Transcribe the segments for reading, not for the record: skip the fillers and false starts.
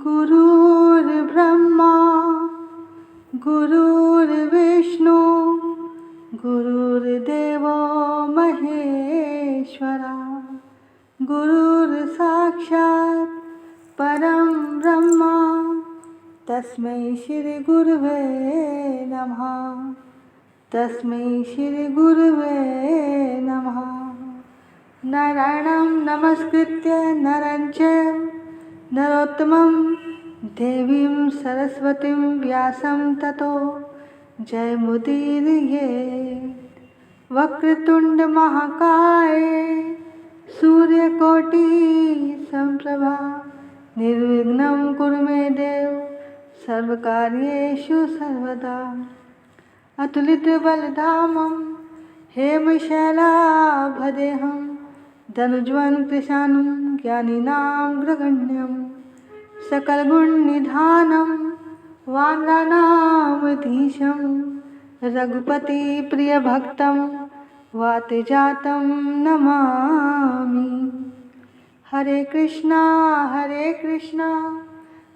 गुरुर्ब्रह्मा गुरुर्विष्णु गुरुर्देवो महेश्वरा गुरुर्साक्षात् परं ब्रह्म तस्मै श्री गुरुवे नमः। तस्मै श्री गुरुवे नमः। नारायणं नमस्कृत्य नरं चैव नरोत्तमं देवीं सरस्वतीं व्यासं ततो जयमुदीरयेत्। वक्रतुंड महाकाय सूर्यकोटि समप्रभा निर्विघ्नं कुरु मे देव सर्वकार्येषु सर्वदा। अतुलितबलधामं हेमशैलाभदेहं धनुज्वं कृशानं ज्ञानिनां ग्रगण्यं सकलगुणनिधानं वानराणामधीशं रघुपतिप्रियभक्तं वातजातं नमामि। हरे कृष्णा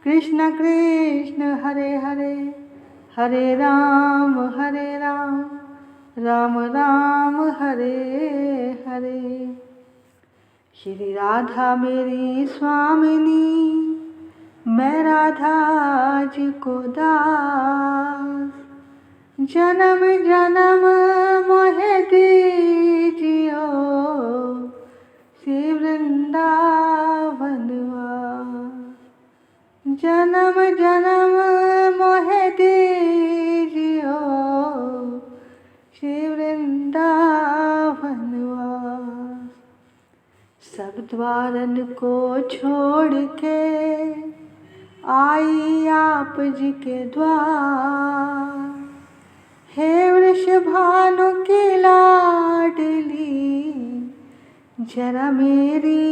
कृष्ण कृष्ण हरे हरे हरे राम राम राम हरे हरे। श्री राधा मेरी स्वामिनी मैं राधा जी को दास। जन्म जन्म मोहे दीजियो श्री वृंदावन वास। जन्म जन्म मोहे दीजियो श्री वृंदावन वास। सब द्वारन को छोड़ के आई आप जी के द्वार। हे वृषभानु की लाडली जरा मेरी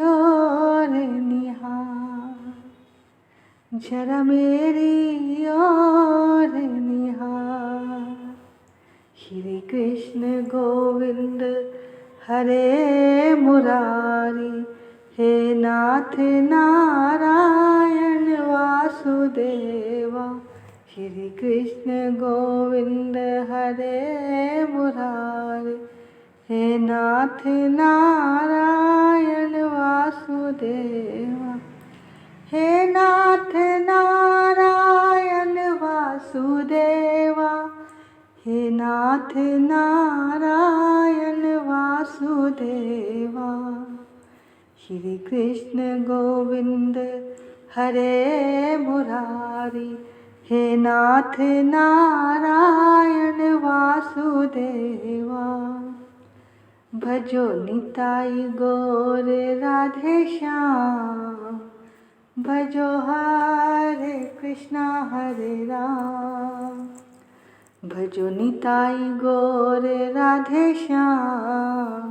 ओर निहार। जरा मेरी ओर निहार। श्री कृष्ण गोविंद हरे मुरारी हे नाथ नारायण वासुदेवा। श्री कृष्ण गोविंद हरे मुरारी हे नाथ नारायण वासुदेवा। हे नाथ नारायण वासुदेवा। हे नाथ नारायण वासुदेवा। श्री कृष्ण गोविंद हरे मुरारी हे नाथ नारायण वासुदेवा। भजो निताई गौर राधे श्याम। भजो हरे कृष्णा हरे राम। भजो निताई गौर राधे श्याम।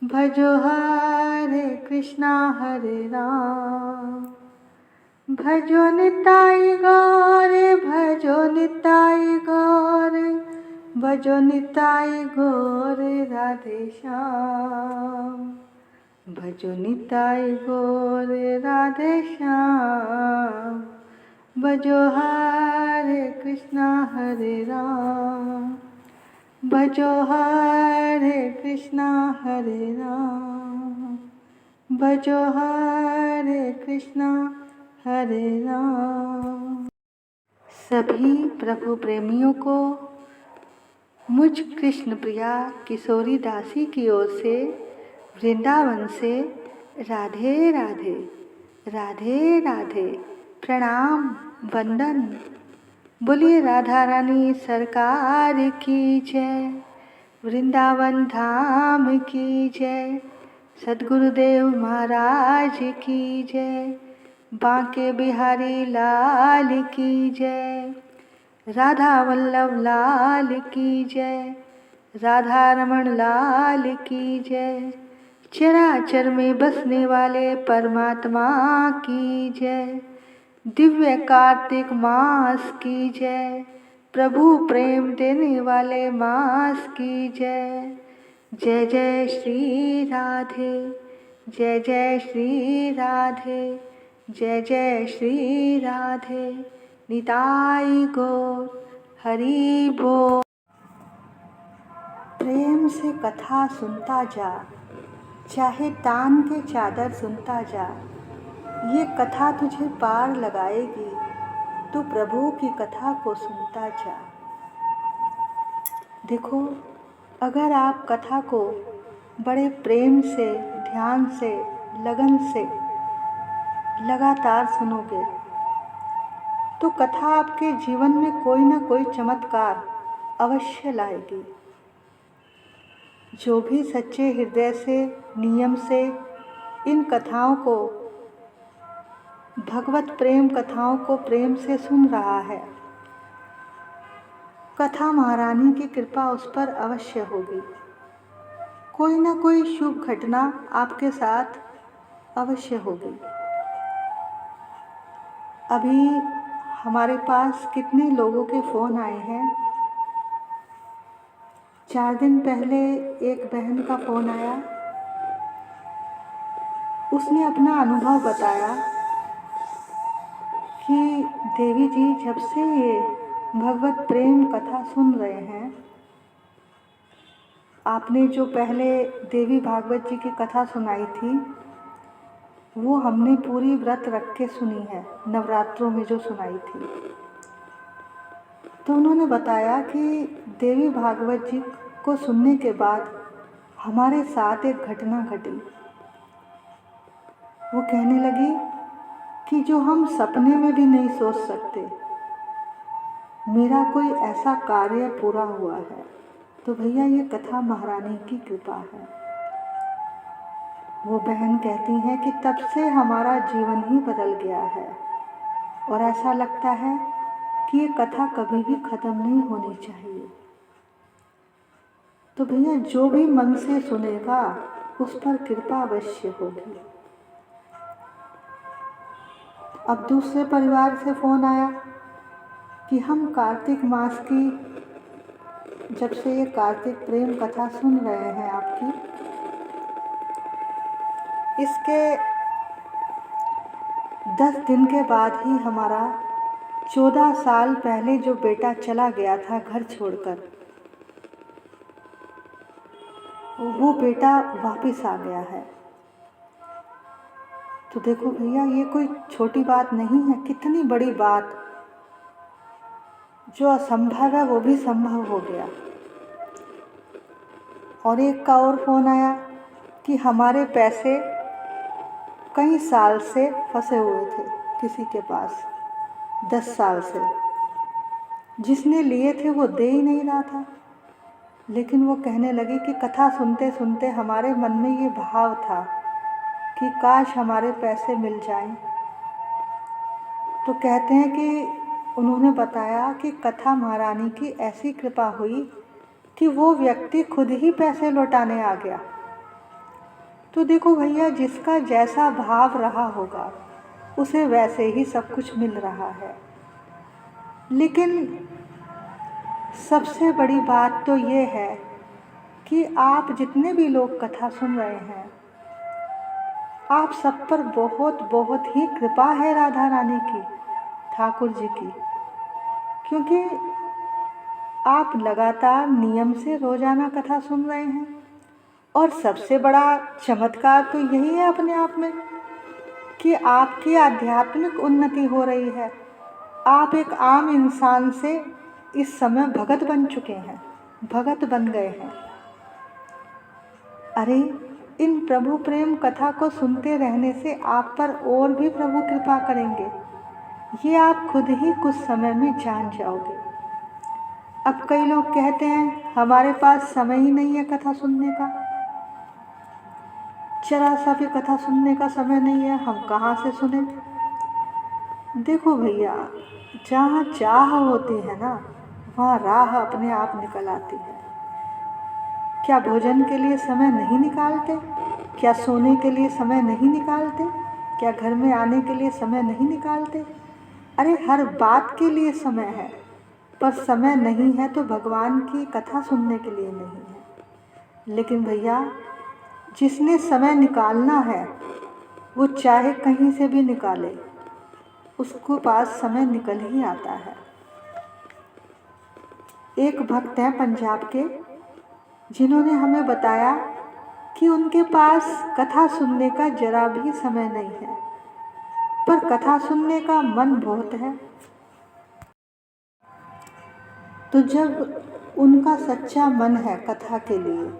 भजो हरे कृष्णा हरे राम। भजो निताई गौर भजो निताई गौर भजो निताई गौर राधे श्याम। भजो निताई गौर राधे श्याम। भजो हरे कृष्णा हरे राम। भजो हरे कृष्णा हरे राम। भजो हरे कृष्णा हरे राम। सभी प्रभु प्रेमियों को मुझ कृष्ण प्रिया किशोरी दासी की ओर से वृंदावन से राधे राधे राधे राधे प्रणाम वंदन। बोलिए राधा रानी सरकार की जय। वृंदावन धाम की जय। सद्गुरुदेव महाराज की जय। बांके बिहारी लाल की जय। राधा वल्लभ लाल की जय। राधा रमण लाल की जय। चराचर में बसने वाले परमात्मा की जय। दिव्य कार्तिक मास की जय। प्रभु प्रेम देने वाले मास की जय। जय जय श्री राधे। जय जय श्री राधे। जय जय श्री राधे निताई गौर हरि बोल। प्रेम से कथा सुनता जा, चाहे तान के चादर सुनता जा, ये कथा तुझे पार लगाएगी, तू प्रभु की कथा को सुनता जा। देखो, अगर आप कथा को बड़े प्रेम से, ध्यान से, लगन से लगातार सुनोगे तो कथा आपके जीवन में कोई ना कोई चमत्कार अवश्य लाएगी। जो भी सच्चे हृदय से, नियम से इन कथाओं को, भगवत प्रेम कथाओं को प्रेम से सुन रहा है, कथा महारानी की कृपा उस पर अवश्य होगी। कोई ना कोई शुभ घटना आपके साथ अवश्य होगी। अभी हमारे पास कितने लोगों के फ़ोन आए हैं। 4 दिन पहले एक बहन का फ़ोन आया, उसने अपना अनुभव बताया कि देवी जी, जब से ये भगवत प्रेम कथा सुन रहे हैं, आपने जो पहले देवी भागवत जी की कथा सुनाई थी वो हमने पूरी व्रत रख के सुनी है, नवरात्रों में जो सुनाई थी। तो उन्होंने बताया कि देवी भागवत जी को सुनने के बाद हमारे साथ एक घटना घटी। वो कहने लगी कि जो हम सपने में भी नहीं सोच सकते, मेरा कोई ऐसा कार्य पूरा हुआ है। तो भैया, ये कथा महारानी की कृपा है। वो बहन कहती हैं कि तब से हमारा जीवन ही बदल गया है और ऐसा लगता है कि ये कथा कभी भी ख़त्म नहीं होनी चाहिए। तो भैया, जो भी मन से सुनेगा उस पर कृपा अवश्य होगी। अब दूसरे परिवार से फ़ोन आया कि हम कार्तिक मास की, जब से ये कार्तिक प्रेम कथा सुन रहे हैं आपकी, इसके 10 दिन के बाद ही हमारा 14 साल पहले जो बेटा चला गया था घर छोड़कर, वो बेटा वापस आ गया है। तो देखो भैया, ये कोई छोटी बात नहीं है, कितनी बड़ी बात। जो असंभव है वो भी संभव हो गया। और एक का और फ़ोन आया कि हमारे पैसे कई साल से फंसे हुए थे किसी के पास, 10 साल से। जिसने लिए थे वो दे ही नहीं रहा था। लेकिन वो कहने लगी कि कथा सुनते सुनते हमारे मन में ये भाव था कि काश हमारे पैसे मिल जाएं। तो कहते हैं कि उन्होंने बताया कि कथा महारानी की ऐसी कृपा हुई कि वो व्यक्ति खुद ही पैसे लौटाने आ गया। तो देखो भैया, जिसका जैसा भाव रहा होगा उसे वैसे ही सब कुछ मिल रहा है। लेकिन सबसे बड़ी बात तो ये है कि आप जितने भी लोग कथा सुन रहे हैं, आप सब पर बहुत बहुत ही कृपा है राधा रानी की, ठाकुर जी की। क्योंकि आप लगातार नियम से रोज़ाना कथा सुन रहे हैं। और सबसे बड़ा चमत्कार तो यही है अपने आप में कि आपकी आध्यात्मिक उन्नति हो रही है। आप एक आम इंसान से इस समय भगत बन चुके हैं, भगत बन गए हैं। अरे, इन प्रभु प्रेम कथा को सुनते रहने से आप पर और भी प्रभु कृपा करेंगे, ये आप खुद ही कुछ समय में जान जाओगे। अब कई लोग कहते हैं हमारे पास समय ही नहीं है कथा सुनने का, जरा सा भी कथा सुनने का समय नहीं है, हम कहाँ से सुने। देखो भैया, जहाँ चाह होती है ना, वहाँ राह अपने आप निकल आती है। क्या भोजन के लिए समय नहीं निकालते? क्या सोने के लिए समय नहीं निकालते? क्या घर में आने के लिए समय नहीं निकालते? अरे, हर बात के लिए समय है, पर समय नहीं है तो भगवान की कथा सुनने के लिए नहीं है। लेकिन भैया, जिसने समय निकालना है वो चाहे कहीं से भी निकाले, उसके पास समय निकल ही आता है। एक भक्त हैं पंजाब के, जिन्होंने हमें बताया कि उनके पास कथा सुनने का जरा भी समय नहीं है, पर कथा सुनने का मन बहुत है। तो जब उनका सच्चा मन है कथा के लिए,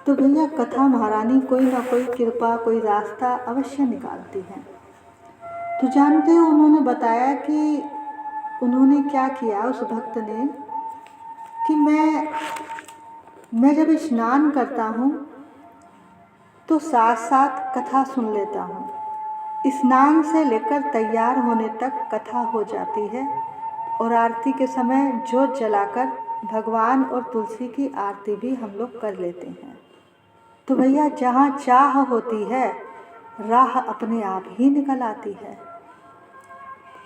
तो भैया कथा महारानी कोई ना कोई कृपा, कोई रास्ता अवश्य निकालती हैं। तो जानते हो उन्होंने बताया कि उन्होंने क्या किया, उस भक्त ने, कि मैं जब स्नान करता हूँ तो साथ साथ कथा सुन लेता हूँ। स्नान से लेकर तैयार होने तक कथा हो जाती है और आरती के समय जोत जलाकर भगवान और तुलसी की आरती भी हम लोग कर लेते हैं। तो भैया जहाँ चाह होती है राह अपने आप ही निकल आती है।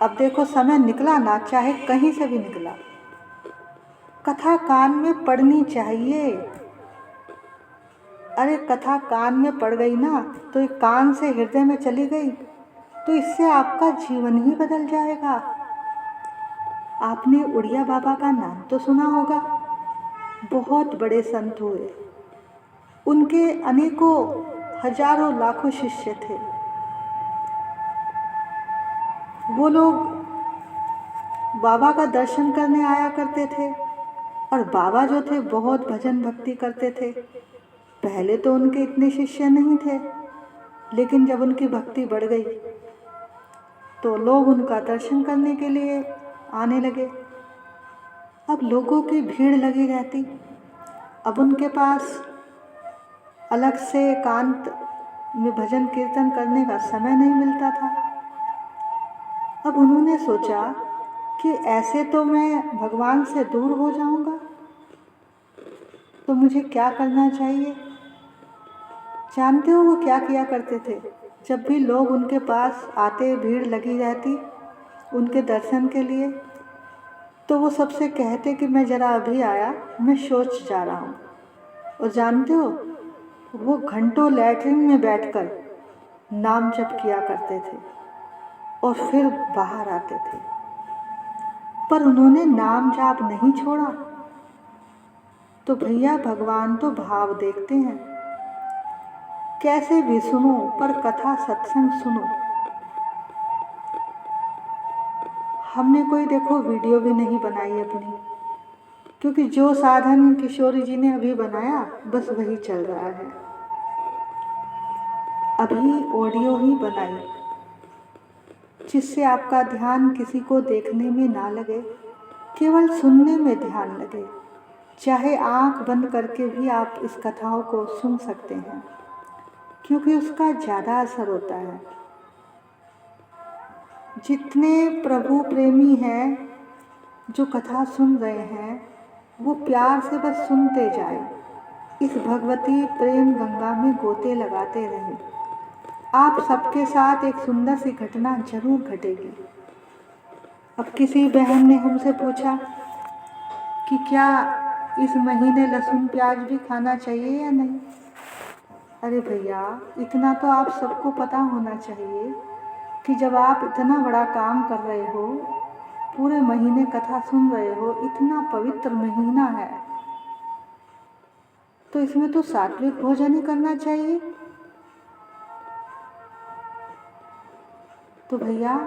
अब देखो समय निकला ना, चाहे कहीं से भी निकला, कथा कान में पड़नी चाहिए। अरे कथा कान में पड़ गई ना, तो ये कान से हृदय में चली गई तो इससे आपका जीवन ही बदल जाएगा। आपने उड़िया बाबा का नाम तो सुना होगा, बहुत बड़े संत हुए, उनके अनेकों हजारों लाखों शिष्य थे। वो लोग बाबा का दर्शन करने आया करते थे और बाबा जो थे बहुत भजन भक्ति करते थे। पहले तो उनके इतने शिष्य नहीं थे, लेकिन जब उनकी भक्ति बढ़ गई तो लोग उनका दर्शन करने के लिए आने लगे। अब लोगों की भीड़ लगी रहती, अब उनके पास अलग से एकांत में भजन कीर्तन करने का समय नहीं मिलता था। अब उन्होंने सोचा कि ऐसे तो मैं भगवान से दूर हो जाऊंगा, तो मुझे क्या करना चाहिए। जानते हो वो क्या किया करते थे? जब भी लोग उनके पास आते, भीड़ लगी रहती उनके दर्शन के लिए, तो वो सबसे कहते कि मैं ज़रा अभी आया, मैं शौच जा रहा हूँ। और जानते हो वो घंटों लैट्रिन में बैठकर नाम जप किया करते थे और फिर बाहर आते थे। पर उन्होंने नाम जाप नहीं छोड़ा। तो भैया भगवान तो भाव देखते हैं, कैसे भी सुनो पर कथा सत्संग सुनो। हमने कोई देखो वीडियो भी नहीं बनाई अपनी, क्योंकि जो साधन किशोरी जी ने अभी बनाया बस वही चल रहा है। अभी ऑडियो ही बनाई, जिससे आपका ध्यान किसी को देखने में ना लगे, केवल सुनने में ध्यान लगे। चाहे आंख बंद करके भी आप इस कथाओं को सुन सकते हैं, क्योंकि उसका ज़्यादा असर होता है। जितने प्रभु प्रेमी हैं जो कथा सुन रहे हैं, वो प्यार से बस सुनते जाएं, इस भगवती प्रेम गंगा में गोते लगाते रहें। आप सबके साथ एक सुंदर सी घटना जरूर घटेगी। अब किसी बहन ने हमसे पूछा कि क्या इस महीने लहसुन प्याज भी खाना चाहिए या नहीं। अरे भैया इतना तो आप सबको पता होना चाहिए कि जब आप इतना बड़ा काम कर रहे हो, पूरे महीने कथा सुन रहे हो, इतना पवित्र महीना है, तो इसमें तो सात्विक भोजन ही करना चाहिए। तो भैया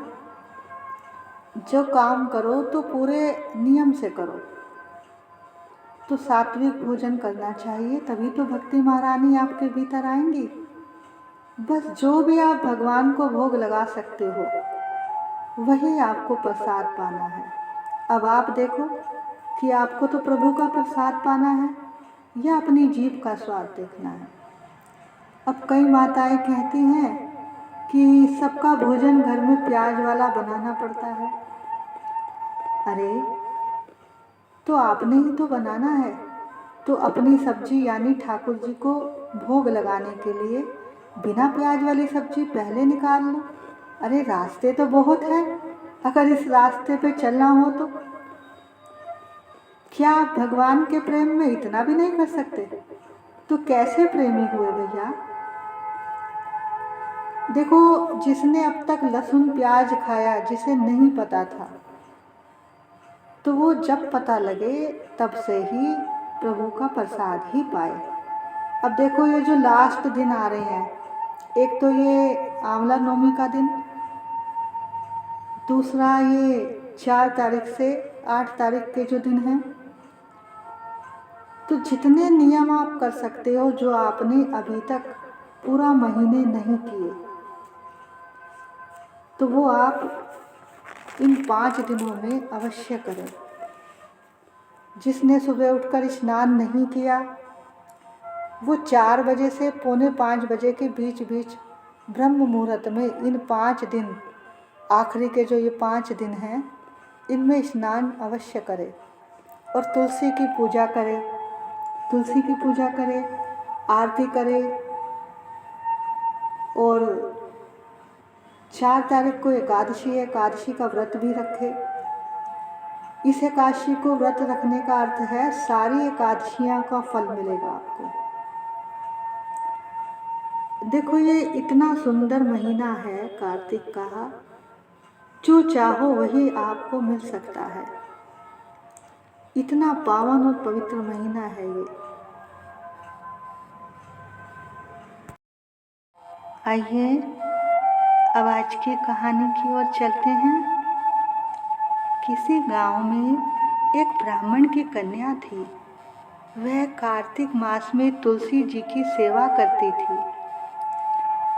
जो काम करो तो पूरे नियम से करो, तो सात्विक भोजन करना चाहिए, तभी तो भक्ति महारानी आपके भीतर आएंगी। बस जो भी आप भगवान को भोग लगा सकते हो वही आपको प्रसाद पाना है। अब आप देखो कि आपको तो प्रभु का प्रसाद पाना है या अपनी जीभ का स्वाद देखना है। अब कई माताएं कहती हैं कि सबका भोजन घर में प्याज वाला बनाना पड़ता है। अरे तो आपने ही तो बनाना है, तो अपनी सब्जी यानी ठाकुर जी को भोग लगाने के लिए बिना प्याज वाली सब्जी पहले निकाल लो। अरे रास्ते तो बहुत हैं, अगर इस रास्ते पे चलना हो तो क्या आप भगवान के प्रेम में इतना भी नहीं कर सकते? तो कैसे प्रेमी हुए भैया। देखो, जिसने अब तक लहसुन प्याज खाया, जिसे नहीं पता था, तो वो जब पता लगे तब से ही प्रभु का प्रसाद ही पाए। अब देखो, ये जो लास्ट दिन आ रहे हैं, एक तो ये आंवला नवमी का दिन, दूसरा ये 4 तारीख से 8 तारीख के जो दिन हैं, तो जितने नियम आप कर सकते हो जो आपने अभी तक पूरा महीने नहीं किए, तो वो आप इन 5 दिनों में अवश्य करें। जिसने सुबह उठकर स्नान नहीं किया, वो 4 बजे से 4:45 बजे के बीच बीच ब्रह्म मुहूर्त में इन 5 दिन, आखिरी के जो ये 5 दिन हैं, इनमें स्नान अवश्य करें और तुलसी की पूजा करें। तुलसी की पूजा करें, आरती करें, और 4 तारीख को एकादशी है, एकादशी का व्रत भी रखें। इस एकादशी को व्रत रखने का अर्थ है सारी एकादशियां का फल मिलेगा आपको। देखो, ये इतना सुंदर महीना है कार्तिक का, जो चाहो वही आपको मिल सकता है। इतना पावन और पवित्र महीना है ये। आइए अब आज की कहानी की ओर चलते हैं। किसी गांव में एक ब्राह्मण की कन्या थी। वह कार्तिक मास में तुलसी जी की सेवा करती थी।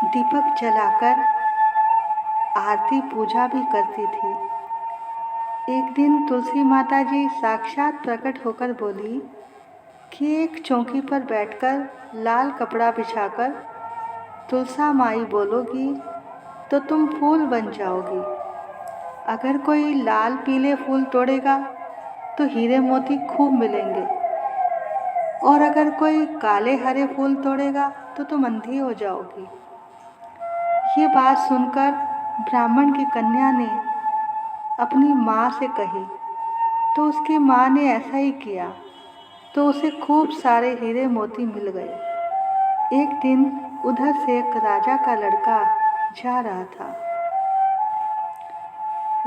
दीपक जलाकर आरती पूजा भी करती थी। एक दिन तुलसी माता जी साक्षात प्रकट होकर बोली कि एक चौकी पर बैठकर लाल कपड़ा बिछाकर तुलसा माई बोलोगी तो तुम फूल बन जाओगी। अगर कोई लाल पीले फूल तोड़ेगा तो हीरे मोती खूब मिलेंगे, और अगर कोई काले हरे फूल तोड़ेगा तो तुम अंधी हो जाओगी। ये बात सुनकर ब्राह्मण की कन्या ने अपनी माँ से कही, तो उसकी माँ ने ऐसा ही किया, तो उसे खूब सारे हीरे मोती मिल गए। एक दिन उधर से एक राजा का लड़का जा रहा था।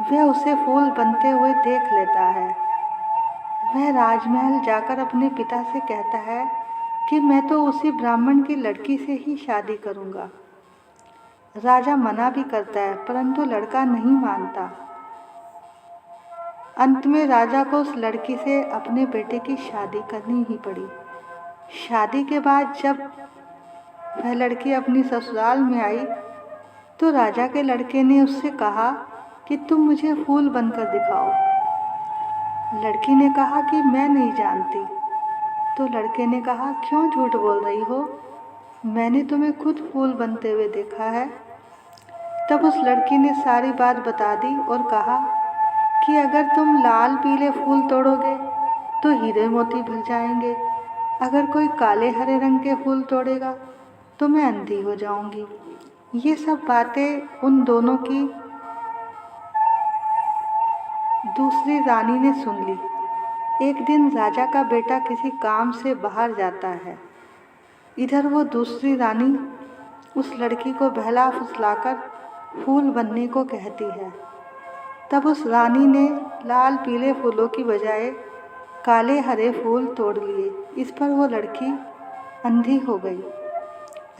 वह उसे फूल बनते हुए देख लेता है। वह राजमहल जाकर अपने पिता से कहता है कि मैं तो उसी ब्राह्मण की लड़की से ही शादी करूँगा। राजा मना भी करता है, परंतु लड़का नहीं मानता। अंत में राजा को उस लड़की से अपने बेटे की शादी करनी ही पड़ी। शादी के बाद जब वह लड़की अपनी ससुराल में आई, तो राजा के लड़के ने उससे कहा कि तुम मुझे फूल बनकर दिखाओ। लड़की ने कहा कि मैं नहीं जानती। तो लड़के ने कहा, क्यों झूठ बोल रही हो? मैंने तुम्हें खुद फूल बनते हुए देखा है। तब उस लड़की ने सारी बात बता दी और कहा कि अगर तुम लाल पीले फूल तोड़ोगे तो हीरे मोती भर जाएंगे, अगर कोई काले हरे रंग के फूल तोड़ेगा तो मैं अंधी हो जाऊंगी। ये सब बातें उन दोनों की दूसरी रानी ने सुन ली। एक दिन राजा का बेटा किसी काम से बाहर जाता है। इधर वो दूसरी रानी उस लड़की को बहला फुसलाकर फूल बनने को कहती है। तब उस रानी ने लाल पीले फूलों की बजाय काले हरे फूल तोड़ लिए। इस पर वो लड़की अंधी हो गई।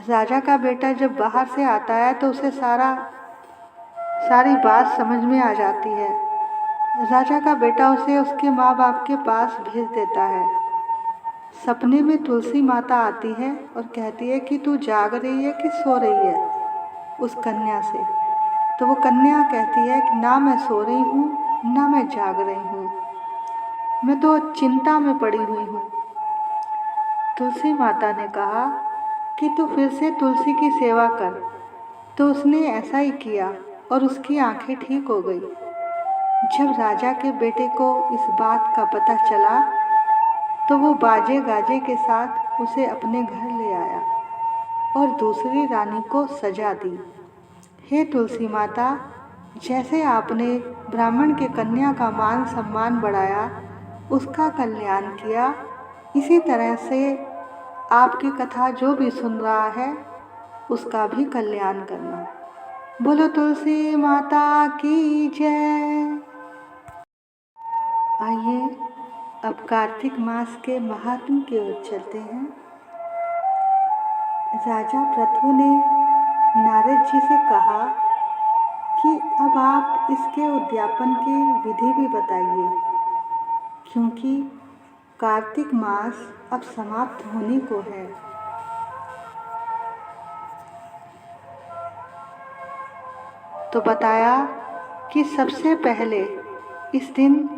राजा का बेटा जब बाहर से आता है तो उसे सारी बात समझ में आ जाती है। राजा का बेटा उसे उसके माँ बाप के पास भेज देता है। सपने में तुलसी माता आती है और कहती है कि तू जाग रही है कि सो रही है, उस कन्या से। तो वो कन्या कहती है कि ना मैं सो रही हूँ ना मैं जाग रही हूँ, मैं तो चिंता में पड़ी हुई हूँ। तुलसी माता ने कहा कि तू फिर से तुलसी की सेवा कर। तो उसने ऐसा ही किया और उसकी आंखें ठीक हो गई। जब राजा के बेटे को इस बात का पता चला तो वो बाजे गाजे के साथ उसे अपने घर ले आया और दूसरी रानी को सजा दी। हे तुलसी माता, जैसे आपने ब्राह्मण के कन्या का मान सम्मान बढ़ाया, उसका कल्याण किया, इसी तरह से आपकी कथा जो भी सुन रहा है उसका भी कल्याण करना। बोलो तुलसी माता की जय। आइए अब कार्तिक मास के महात्म की ओर चलते हैं। राजा पृथु ने नारद जी से कहा कि अब आप इसके उद्यापन की विधि भी बताइए, क्योंकि कार्तिक मास अब समाप्त होने को है। तो बताया कि सबसे पहले इस दिन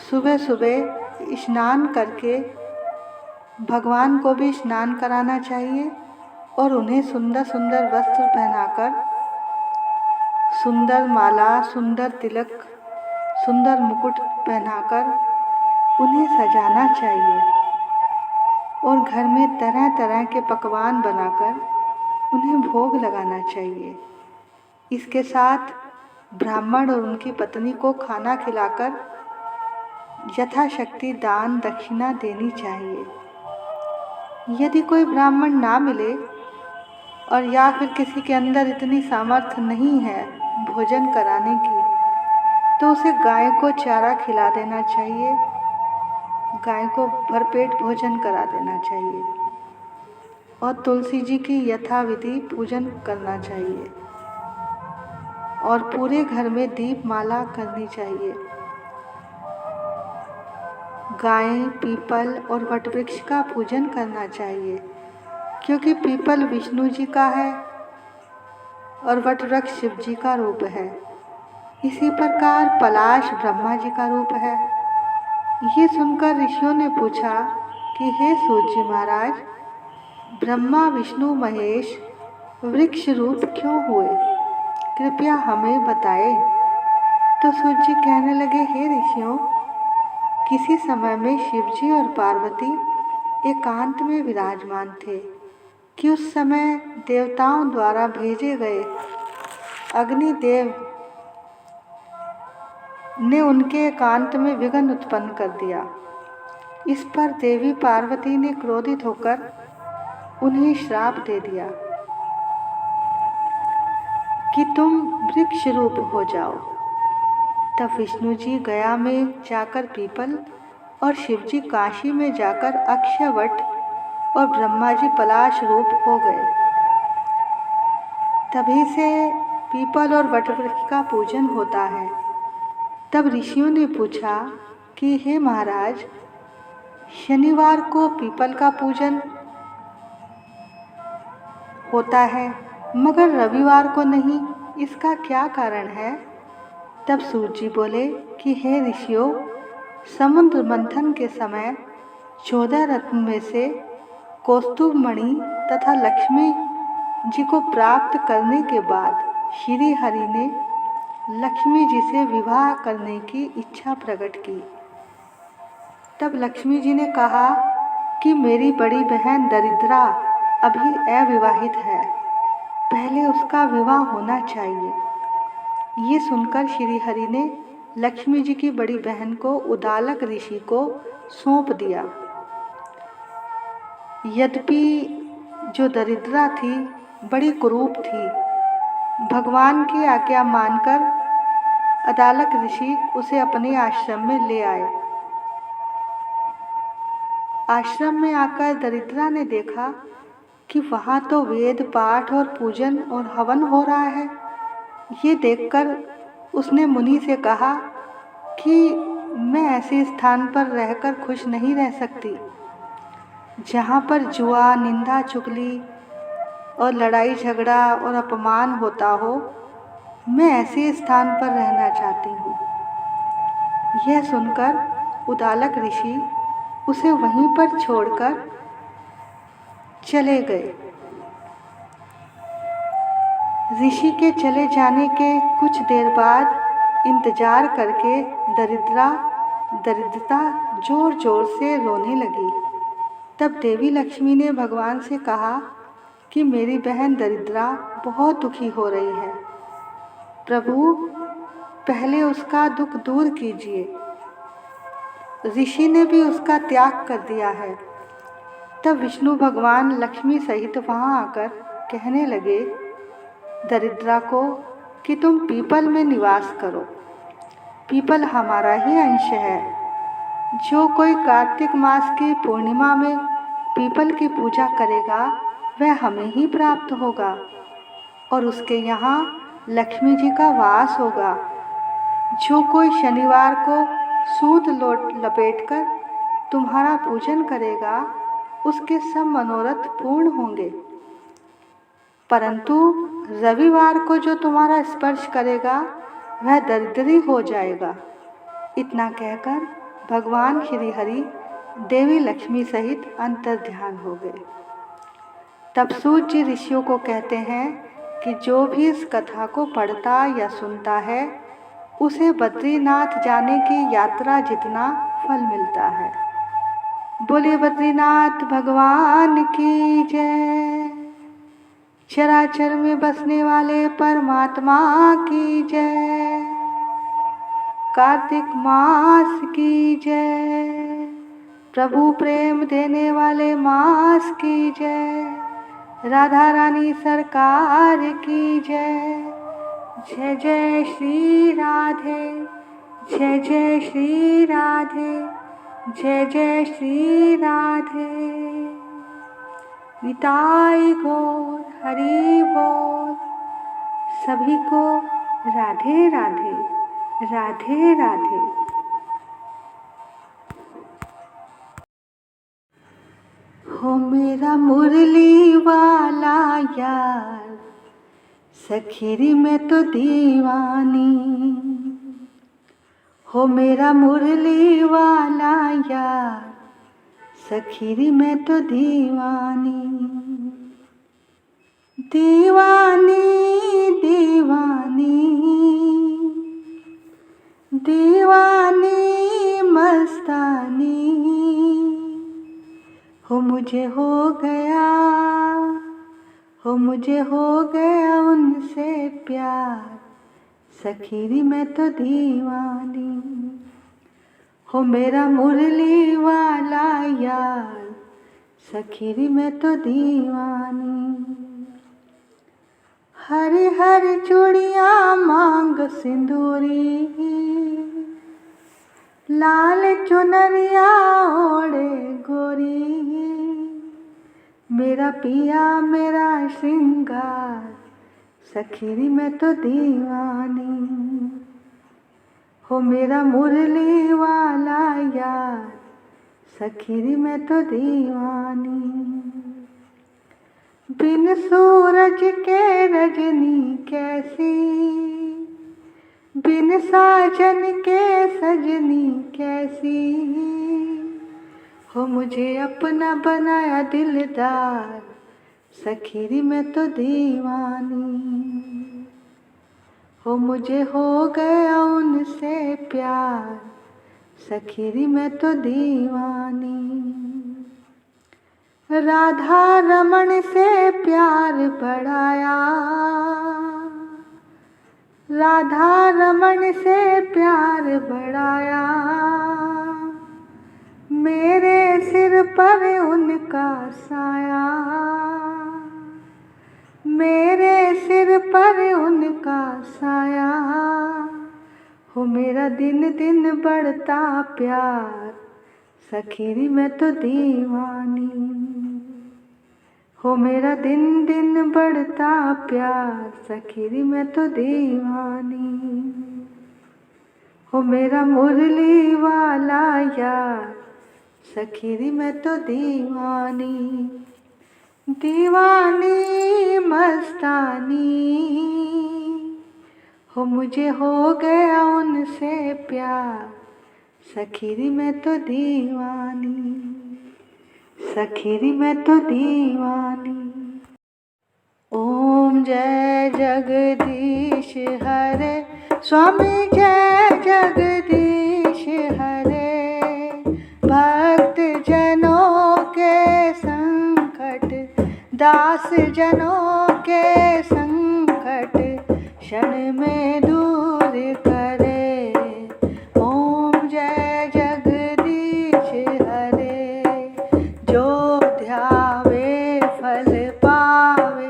सुबह सुबह स्नान करके भगवान को भी स्नान कराना चाहिए और उन्हें सुंदर सुंदर वस्त्र पहनाकर, सुंदर माला, सुंदर तिलक, सुंदर मुकुट पहनाकर उन्हें सजाना चाहिए और घर में तरह तरह के पकवान बनाकर उन्हें भोग लगाना चाहिए। इसके साथ ब्राह्मण और उनकी पत्नी को खाना खिलाकर यथाशक्ति दान दक्षिणा देनी चाहिए। यदि कोई ब्राह्मण ना मिले और या फिर किसी के अंदर इतनी सामर्थ्य नहीं है भोजन कराने की, तो उसे गाय को चारा खिला देना चाहिए, गाय को भरपेट भोजन करा देना चाहिए और तुलसी जी की यथाविधि पूजन करना चाहिए और पूरे घर में दीपमाला करनी चाहिए। गाय, पीपल और वटवृक्ष का पूजन करना चाहिए, क्योंकि पीपल विष्णु जी का है और वटवृक्ष शिव जी का रूप है। इसी प्रकार पलाश ब्रह्मा जी का रूप है। ये सुनकर ऋषियों ने पूछा कि हे सूर्य महाराज, ब्रह्मा विष्णु महेश वृक्ष रूप क्यों हुए, कृपया हमें बताएं। तो सूर्य जी कहने लगे, हे ऋषियों, किसी समय में शिवजी और पार्वती एकांत में विराजमान थे कि उस समय देवताओं द्वारा भेजे गए अग्निदेव ने उनके एकांत में विघ्न उत्पन्न कर दिया। इस पर देवी पार्वती ने क्रोधित होकर उन्हें श्राप दे दिया कि तुम वृक्ष रूप हो जाओ। तब विष्णु जी गया में जाकर पीपल और शिव जी काशी में जाकर अक्षयवट और ब्रह्मा जी पलाश रूप हो गए। तभी से पीपल और वटवृक्ष का पूजन होता है। तब ऋषियों ने पूछा कि हे महाराज, शनिवार को पीपल का पूजन होता है मगर रविवार को नहीं, इसका क्या कारण है? तब सूर्य जी बोले कि हे ऋषियों, समुद्र मंथन के समय 14 रत्न में से कौस्तुभ मणि तथा लक्ष्मी जी को प्राप्त करने के बाद श्री हरि ने लक्ष्मी जी से विवाह करने की इच्छा प्रकट की। तब लक्ष्मी जी ने कहा कि मेरी बड़ी बहन दरिद्रा अभी अविवाहित है, पहले उसका विवाह होना चाहिए। ये सुनकर श्री हरि ने लक्ष्मी जी की बड़ी बहन को उदालक ऋषि को सौंप दिया। यद्यपि जो दरिद्रा थी बड़ी कुरूप थी, भगवान की आज्ञा मानकर उदालक ऋषि उसे अपने आश्रम में ले आए। आश्रम में आकर दरिद्रा ने देखा कि वहाँ तो वेद पाठ और पूजन और हवन हो रहा है। ये देखकर उसने मुनि से कहा कि मैं ऐसे स्थान पर रहकर खुश नहीं रह सकती जहाँ पर जुआ, निंदा, चुगली और लड़ाई झगड़ा और अपमान होता हो। मैं ऐसे स्थान पर रहना चाहती हूँ। यह सुनकर उदालक ऋषि उसे वहीं पर छोड़कर चले गए। ऋषि के चले जाने के कुछ देर बाद इंतजार करके दरिद्रता जोर जोर से रोने लगी। तब देवी लक्ष्मी ने भगवान से कहा कि मेरी बहन दरिद्रा बहुत दुखी हो रही है, प्रभु पहले उसका दुख दूर कीजिए। ऋषि ने भी उसका त्याग कर दिया है। तब विष्णु भगवान लक्ष्मी सहित वहाँ आकर कहने लगे दरिद्रा को कि तुम पीपल में निवास करो, पीपल हमारा ही अंश है। जो कोई कार्तिक मास की पूर्णिमा में पीपल की पूजा करेगा वह हमें ही प्राप्त होगा और उसके यहाँ लक्ष्मी जी का वास होगा। जो कोई शनिवार को सूत लपेटकर तुम्हारा पूजन करेगा उसके सब मनोरथ पूर्ण होंगे, परंतु रविवार को जो तुम्हारा स्पर्श करेगा वह दरिद्री हो जाएगा। इतना कहकर भगवान श्री हरि देवी लक्ष्मी सहित अंतर्ध्यान हो गए। तब सूत जी ऋषियों को कहते हैं कि जो भी इस कथा को पढ़ता या सुनता है उसे बद्रीनाथ जाने की यात्रा जितना फल मिलता है। बोले बद्रीनाथ भगवान की जय। चराचर में बसने वाले परमात्मा की जय। कार्तिक मास की जय। प्रभु प्रेम देने वाले मास की जय। राधा रानी सरकार की जय। जय जय श्री राधे, जय जय श्री राधे, जय जय श्री राधे। निताई गौर हरि बोल। सभी को राधे राधे, राधे राधे। हो मेरा मुरली वाला यार, सखीरी में तो दीवानी। हो मेरा मुरली वाला यार, सखीरी में तो दीवानी। दीवानी दीवानी दीवानी मस्तानी। हो मुझे हो गया, हो मुझे हो गया उनसे प्यार, सखीरी में तो दीवानी। हो मेरा मुरली वाला यार, सखीरी में तो दीवानी। हरी हरी चूड़ियाँ मांग सिंदूरी, लाल चुनरिया ओढ़े गोरी। मेरा पिया मेरा श्रृंगार, सखीरी में तो दीवानी। हो मेरा मुरली वाला यार, सखीरी में तो दीवानी। बिन सूरज के रजनी कैसी, बिन साजन के सजनी कैसी। हो मुझे अपना बनाया दिलदार, सखीरी में तो दीवानी। हो मुझे हो गया उनसे प्यार, सखीरी में तो दीवानी। राधा रमण से प्यार बढ़ाया, राधा रमण से प्यार बढ़ाया। मेरे सिर पर उनका साया, मेरे सिर पर उनका साया। हो मेरा दिन दिन बढ़ता प्यार, सखीरी में तो दीवानी। हो मेरा दिन दिन बढ़ता प्यार, सखीरी में तो दीवानी। हो मेरा मुरली वाला यार, सखीरी में तो दीवानी। दीवानी मस्तानी। हो मुझे हो गया उनसे प्यार, सखीरी में तो दीवानी, सखीरी में तो दीवानी। ओम जय जगदीश हरे, स्वामी जय जगदीश हरे। भक्त जनों के संकट, दास जनों के संकट, क्षण में दूर करे। ओम जय जगदीश हरे। जो ध्यावे फल पावे,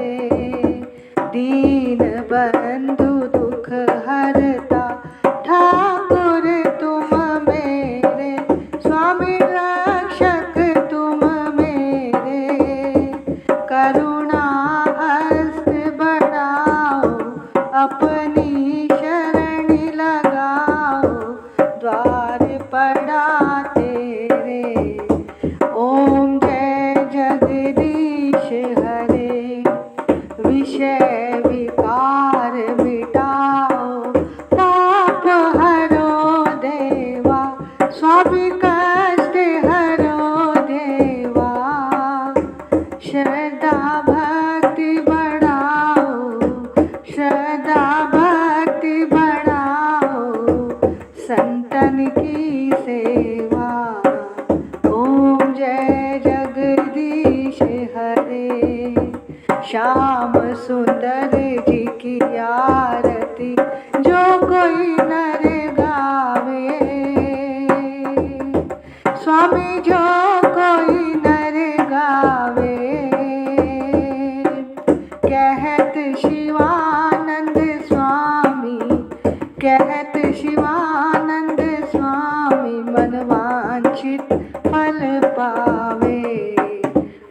रे। दीन बंधु दुख हरता ठाकुर तुम मेरे, स्वामी रक्षक तुम मेरे। करुणा हस्त बढ़ाओ, अपनी शरण लगाओ, द्वार पड़ा तेरे। ओम जय जगदीश हरे, विषय विकार मिटाओ, ताप हरो देवा, स्वामी कष्ट हरो देवा। श्रद्धा भक्ति बढ़ाओ, श्रद्धा भक्ति बढ़ाओ, संतन की सेवा। ओम जय जगदीश हरे। श्याम सुंदर जी की आरती जो कोई नर गावे, स्वामी जो कोई नर गावे। कहत शिवानंद स्वामी, कहत शिवानंद स्वामी, मन वांछित फल पावे।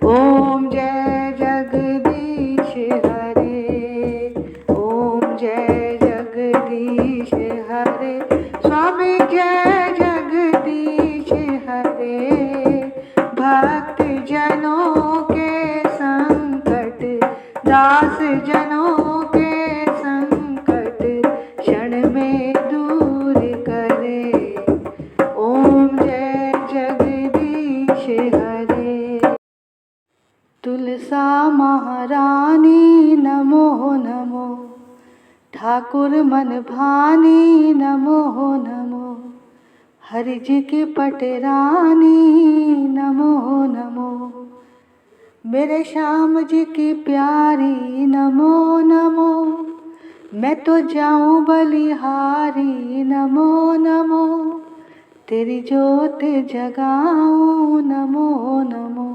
ओम जय जगदीश हरे, ओम जय जगदीश हरे, स्वामी जय जगदीश हरे। भक्त जनों के संकट, दास जनों के संकट, क्षण में दूर करे। ओम जय जगदीश हरे। तुलसा महारानी नमो नमो, ठाकुर मन भानी नमो नमो, हरि जी की पटरानी नमो नमो, मेरे श्याम जी की प्यारी नमो नमो। मैं तो जाऊं बलिहारी नमो नमो, तेरी जोत जगाऊं नमो नमो,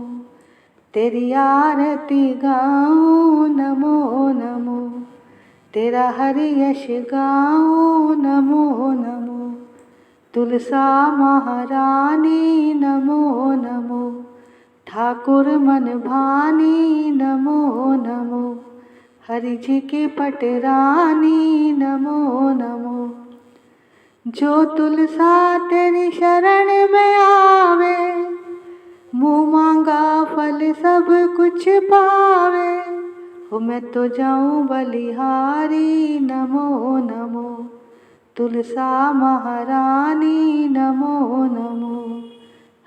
तेरी आरती गाऊं नमो नमो, तेरा हरि यश गाऊं नमो नमो। तुलसा महारानी नमो नमो, ठाकुर मन भानी नमो नमो, हरि जी की पटरानी नमो नमो। जो तुलसा तेरी शरण में आवे, मुँह मांगा फल सब कुछ पावे। हो मैं तो जाऊं बलिहारी नमो नमो, तुलसा महारानी नमो नमो,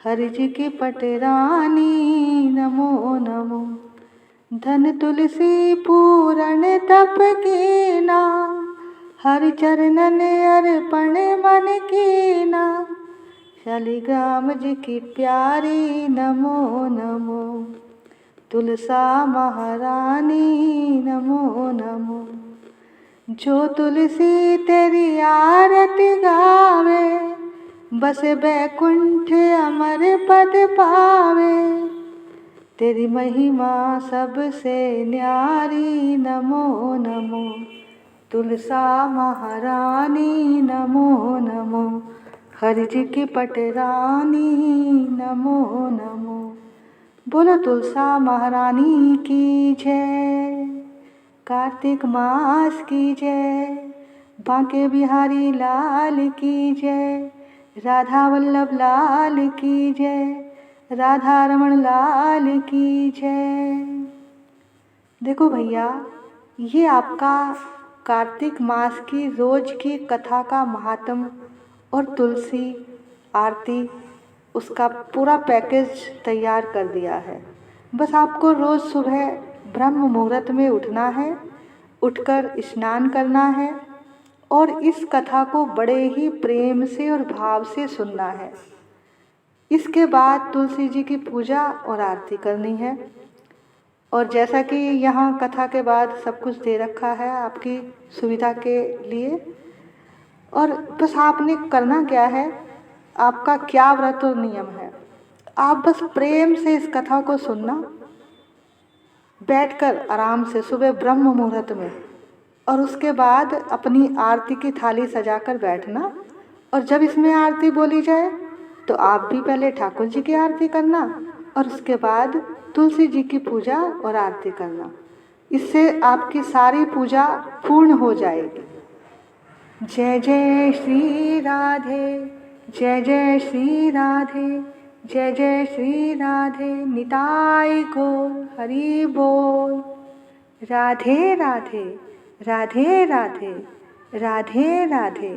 हरि जी की पटरानी नमो नमो। धन तुलसी पूरण तप कीना, हरि चरणन अर्पण मन कीना। शालिग्राम जी की प्यारी नमो नमो, तुलसा महारानी नमो नमो। जो तुलसी तेरी आरती गावे, बस बैकुंठ अमर पद पावे। तेरी महिमा सबसे न्यारी नमो नमो, तुलसा महारानी नमो नमो, हरि जी की पटरानी नमो नमो। बोलो तुलसा महारानी की जय, कार्तिक मास की जय, बांके बिहारी लाल की जय, राधा वल्लभ लाल की जय, राधा रमण लाल की जय। देखो भैया, ये आपका कार्तिक मास की रोज की कथा का महात्म और तुलसी आरती, उसका पूरा पैकेज तैयार कर दिया है। बस आपको रोज़ सुबह ब्रह्म मुहूर्त में उठना है, उठकर स्नान करना है और इस कथा को बड़े ही प्रेम से और भाव से सुनना है। इसके बाद तुलसी जी की पूजा और आरती करनी है। और जैसा कि यहाँ कथा के बाद सब कुछ दे रखा है आपकी सुविधा के लिए, और बस आपने करना क्या है, आपका क्या व्रत और नियम है, आप बस प्रेम से इस कथा को सुनना बैठकर आराम से सुबह ब्रह्म मुहूर्त में, और उसके बाद अपनी आरती की थाली सजाकर बैठना। और जब इसमें आरती बोली जाए तो आप भी पहले ठाकुर जी की आरती करना और उसके बाद तुलसी जी की पूजा और आरती करना। इससे आपकी सारी पूजा पूर्ण हो जाएगी। जय जय श्री राधे, जय जय श्री राधे, जय जय श्री राधे, निताई गौर हरि बोल। राधे राधे, राधे राधे, राधे राधे।